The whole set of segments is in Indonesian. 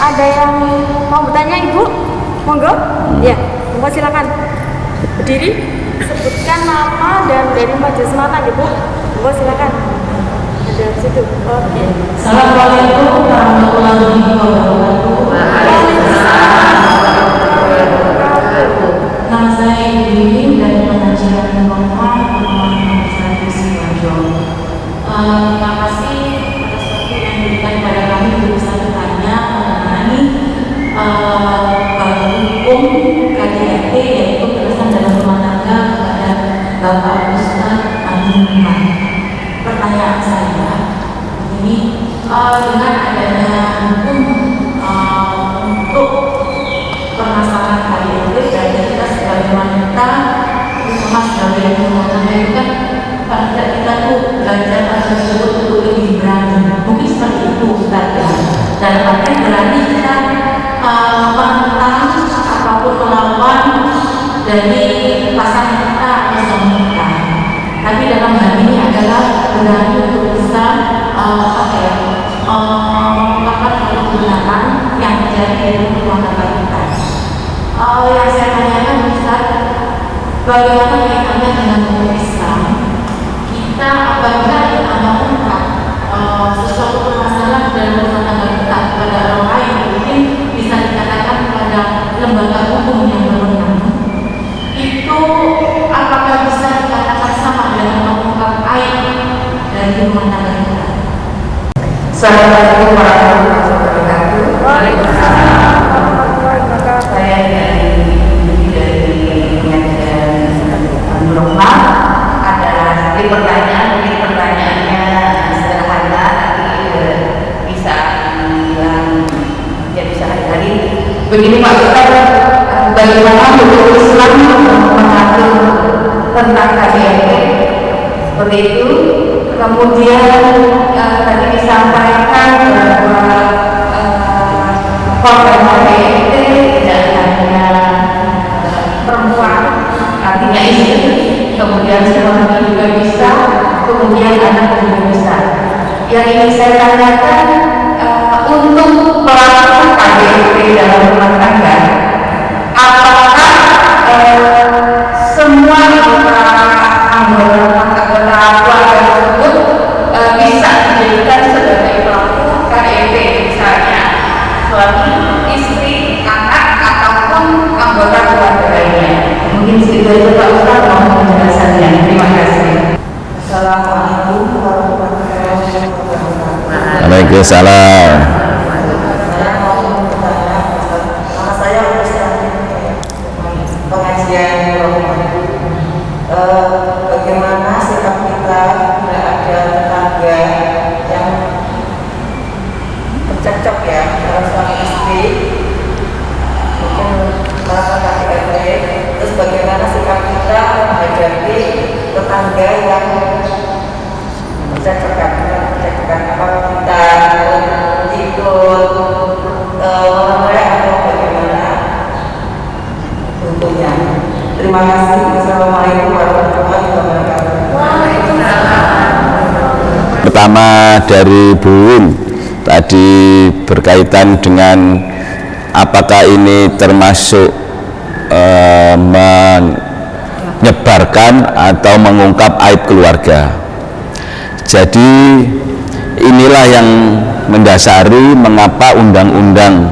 ada yang mau bertanya Ibu? Monggo. Ya, monggo silakan. Berdiri, sebutkan nama dan dari majelis mana Ibu. Monggo silakan. Ada di situ. Oke. Assalamualaikum warahmatullahi wabarakatuh. Nama saya Ibu dari pengajian Muhammad Muhammad Siwajo. Terima kasih atas waktu yang diberikan kepada kami untuk bisa bertanya mengenai hukum KDRT, yaitu kekerasan dalam rumah tangga kepada Bapak Ustaz Abdul. Pertanyaan saya ini, dengan adanya hukum untuk permasalahan KDRT, berarti kita sebagai wanita terutama sebagai rumah tangga itu kan pada kita tuh belajar tersebut untuk lebih berani, mungkin seperti itu Ustaz ya. Dalam artian berani kita menentang apapun melawan dari pasangan kita atau suami kita. Tapi dalam hal ini adalah berani untuk bisa mengungkapkan kebenaran yang terjadi di rumah tangga kita. Yang saya tanyakan Ustaz, bagaimana kaitannya dengan hukum Islam? Kita apabila kita mengungkap sesuatu permasalahan dalam rumah tangga kita kepada orang lain, mungkin bisa dikatakan kepada lembaga hukum yang berwenang, itu apakah bisa dikatakan sama dengan mengungkap aib dari rumah tangga kita? Assalamualaikum warahmatullahi wabarakatuh. Waalaikumsalam warahmatullahi wabarakatuh. Saya dari pengajian Nurullah. Ada sedikit pertanyaan, mungkin pertanyaannya sederhana, tapi bisa dibilang ya bisa hari-hari. Begini Pak Ustaz, bagaimana hukum Islam mengatur tentang KDRT seperti itu? Kemudian tadi disampaikan bahwa korban KDRT tidak hanya perempuan, artinya istri, kemudian suami juga bisa, kemudian anak juga bisa. Yang ingin saya tanyakan, untuk pelaku KDRT dalam rumah tangga, apakah semua anggota keluarga tersebut bisa dijadikan sebagai pelaku KDRT, misalnya suami, istri, anak, ataupun anggota keluarga lainnya? Mungkin segitu aja Pak Ustaz, mohon penjelasannya. Terima kasih. Assalamualaikum warahmatullahi wabarakatuh. Waalaikumsalam. Saya mau bertanya, nama saya Ustaz pengajian bagaimana sikap kita bila ada tetangga yang bercekcok ya antara suami istri, mungkin melakukan KDRT, terus bagaimana sikap kita menghadapi tetangga yang bercekcokan, apakah kita ikut menolak atau bagaimana bentuknya? Terima kasih. Assalamualaikum warahmatullahi wabarakatuh. Pertama dari Bu Win tadi berkaitan dengan apakah ini termasuk menyebarkan atau mengungkap aib keluarga. Jadi inilah yang mendasari mengapa undang-undang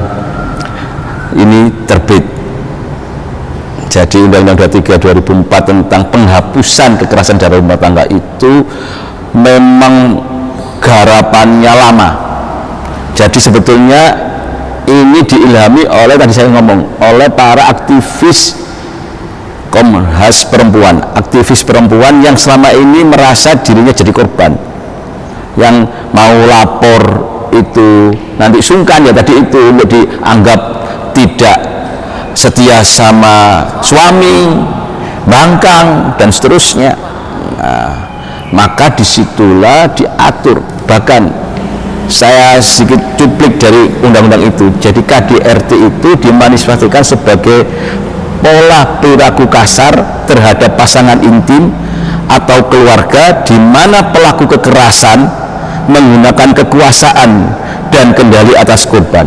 ini terbit. Jadi Undang-Undang 23 2004 tentang penghapusan kekerasan dalam rumah tangga itu memang garapannya lama. Jadi sebetulnya ini diilhami oleh, tadi saya ngomong, oleh para aktivis Komnas perempuan, aktivis perempuan yang selama ini merasa dirinya jadi korban, yang mau lapor itu nanti sungkan ya tadi itu untuk dianggap tidak setia sama suami, bangkang dan seterusnya. Nah, maka disitulah diatur, bahkan saya sedikit cuplik dari undang-undang itu. Jadi KDRT itu dimanifestasikan sebagai pola perilaku kasar terhadap pasangan intim atau keluarga di mana pelaku kekerasan menggunakan kekuasaan dan kendali atas korban.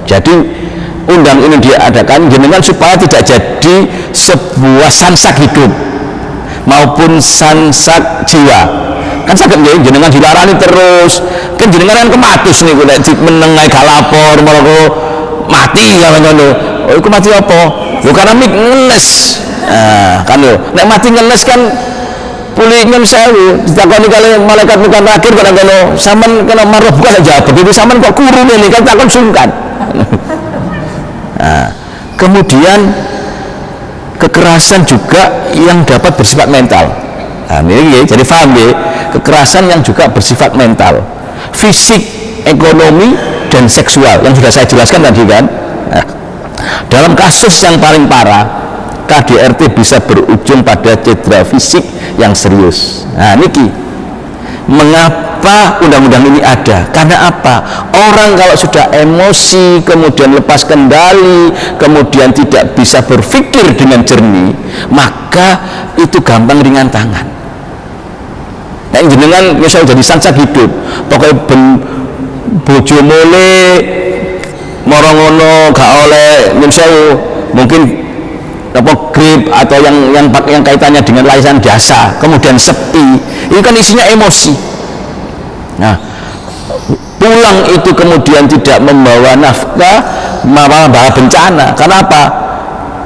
Jadi undang ini diadakan jenengan supaya tidak jadi sebuah sansak hidup maupun sansak jiwa. Kan saged nggih jenengan dilarani terus, kan jenengan kan kematus niku nek menengai gak lapor mergo mati ya ngono. Oh iku mati apa? Lho karena ngenes. Nah, kan lho, nek mati ngenes kan pulih nyun sewu ditakoni kali malaikat bukan akhir kok ngono sampean kena marah bukan jawab begitu sampean kok kuru ini kan takon sungkan. Nah, kemudian kekerasan juga yang dapat bersifat mental. Nah, ini jadi paham ya, kekerasan yang juga bersifat mental, fisik, ekonomi dan seksual yang sudah saya jelaskan tadi kan. Nah, dalam kasus yang paling parah KDRT bisa berujung pada cedera fisik yang serius. Nah niki mengapa undang-undang ini ada? Karena apa? Orang kalau sudah emosi kemudian lepas kendali kemudian tidak bisa berpikir dengan jernih, maka itu gampang ringan tangan. Nah jenengan misal jadi sansak hidup pokoknya bojo mole moro ngono gak oleh misal mungkin apa grip atau yang kaitannya dengan layanan jasa kemudian sepi, ini kan isinya emosi. Nah pulang itu kemudian tidak membawa nafkah malah bawa bencana. Karena apa?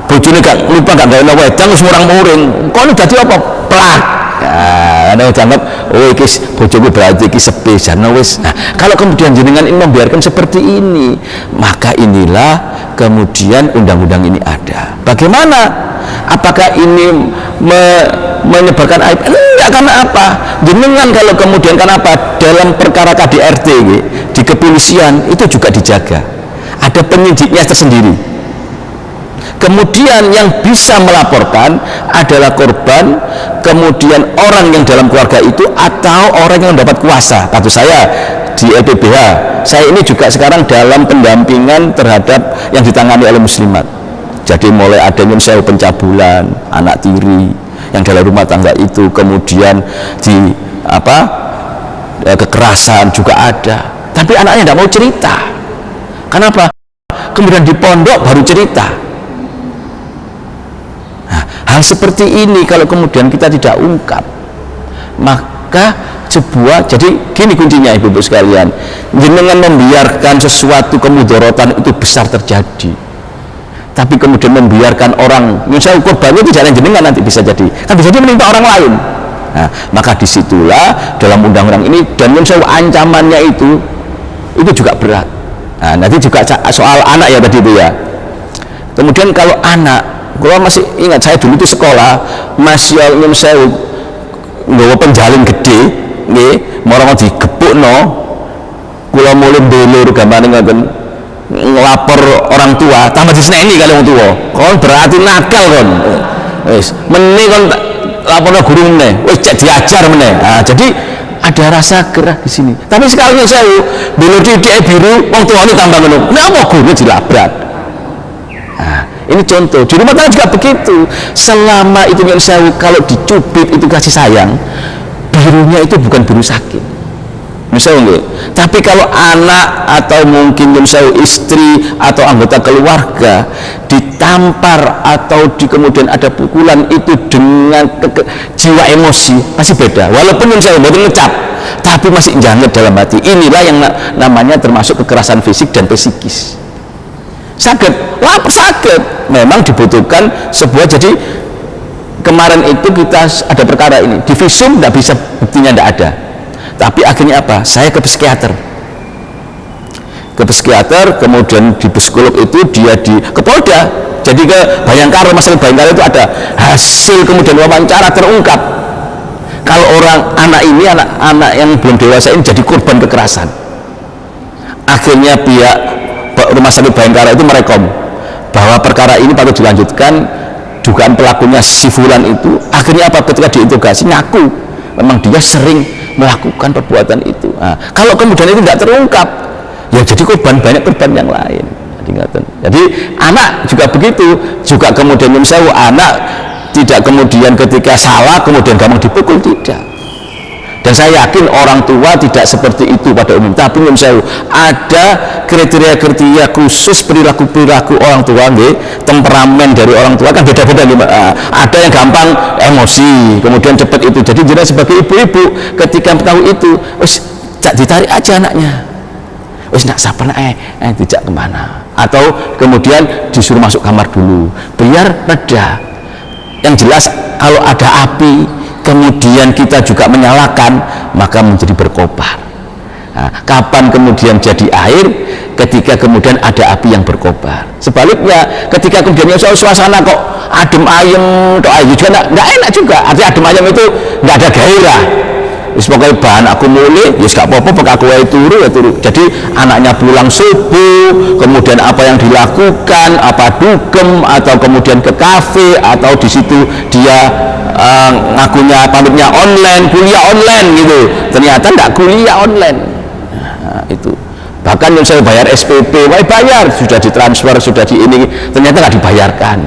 Bojone gak lupa gak gawe wedang wis murang-muring kok ini dadi apa? Plak. Nah, ada dianggap oh iki bojoku berarti iki sepi jan wis. Nah, kalau kemudian jenengan ini membiarkan seperti ini, maka inilah kemudian undang-undang ini ada. Bagaimana? Apakah ini menyebarkan aib? Enggak, karena apa? Jenengan kalau kemudian karena apa? Dalam perkara KDRT di kepolisian itu juga dijaga. Ada penyidiknya tersendiri. Kemudian yang bisa melaporkan adalah korban, kemudian orang yang dalam keluarga itu atau orang yang mendapat kuasa. Kata saya di LPBH, saya ini juga sekarang dalam pendampingan terhadap yang ditangani oleh muslimat. Jadi mulai adanya misalnya pencabulan, anak tiri yang dalam rumah tangga itu, kemudian di kekerasan juga ada. Tapi anaknya tidak mau cerita. Kenapa? Kemudian di pondok baru cerita. Hal seperti ini kalau kemudian kita tidak ungkap, maka jadi gini kuncinya ibu-ibu sekalian, jenengan membiarkan sesuatu kemudorotan itu besar terjadi, tapi kemudian membiarkan orang misalnya korbannya tidak ada jenengan nanti bisa jadi kan bisa jadi menimpa orang lain. Nah, maka disitulah dalam undang-undang ini dan misalnya ancamannya itu juga berat. Nah, nanti juga soal anak ya tadi itu ya. Kemudian kalau anak, kalau masih ingat saya dulu itu sekolah masih nyun sewu nggawa penjalin gede nggih marang digebukno kula mulai dulur gamane ngoten ngelapor orang tua tambah diseneni kali wong tuwa kon berarti nakal kon wis meneh kon laporno guru meneh wis cek diajar meneh. Nah, jadi ada rasa gerah di sini. Tapi sekarang nyun sewu dulur titik biru wong tuane tambah ngono napa guru dilabrak. Nah, ini contoh di rumah tangga juga begitu. Selama itu yang saya kalau dicubit itu kasih sayang, birunya itu bukan biru sakit misalnya. Tapi kalau anak atau mungkin misalnya istri atau anggota keluarga ditampar atau kemudian ada pukulan itu dengan jiwa emosi masih beda. Walaupun misalnya mau ngecap tapi masih jangan dalam hati. Inilah yang namanya termasuk kekerasan fisik dan psikis. Sakit, lapar sakit, memang dibutuhkan sebuah. Jadi kemarin itu kita ada perkara ini di visum tidak bisa, buktinya tidak ada, tapi akhirnya apa, saya ke psikiater, kemudian di psikolog itu dia ke Polda, jadi ke Bayangkara, masalah Bayangkara itu ada hasil kemudian wawancara terungkap kalau anak yang belum dewasa ini jadi korban kekerasan. Akhirnya pihak Rumah Sakit Bayangkara itu merekom bahwa perkara ini patut dilanjutkan, dugaan pelakunya si fulan itu. Akhirnya apa, ketika diinterogasi ngaku memang dia sering melakukan perbuatan itu. Nah, kalau kemudian itu tidak terungkap, ya jadi banyak korban yang lain. Jadi anak juga begitu, juga kemudian misalnya anak tidak kemudian ketika salah kemudian gampang dipukul, tidak. Dan saya yakin orang tua tidak seperti itu pada umum. Tapi menurut saya ada kriteria-kriteria khusus perilaku-perilaku orang tua, temperamen dari orang tua kan beda-beda. Ada yang gampang emosi, kemudian cepat itu. Jadi jenengan sebagai ibu-ibu ketika tahu itu, wis ditarik aja anaknya. Wis nak sabar dijak kemana? Atau kemudian disuruh masuk kamar dulu, biar reda. Yang jelas kalau ada api kemudian kita juga menyalakan, maka menjadi berkobar. Nah, kapan kemudian jadi air? Ketika kemudian ada api yang berkobar. Sebaliknya ketika kemudian suasana kok adem ayem, juga nggak enak juga. Artinya adem ayem itu nggak ada gairah. Wis pokoknya bahan aku mulai, ya gak apa-apa, pakai aku turu ya turu. Jadi anaknya pulang subuh, kemudian apa yang dilakukan, apa dugem, atau kemudian ke kafe, atau di situ dia ngakunya pamitnya online, kuliah online gitu. Ternyata enggak kuliah online. Nah, itu. Bahkan yang saya bayar SPP, bayar, sudah ditransfer, sudah di ini, ternyata nggak dibayarkan.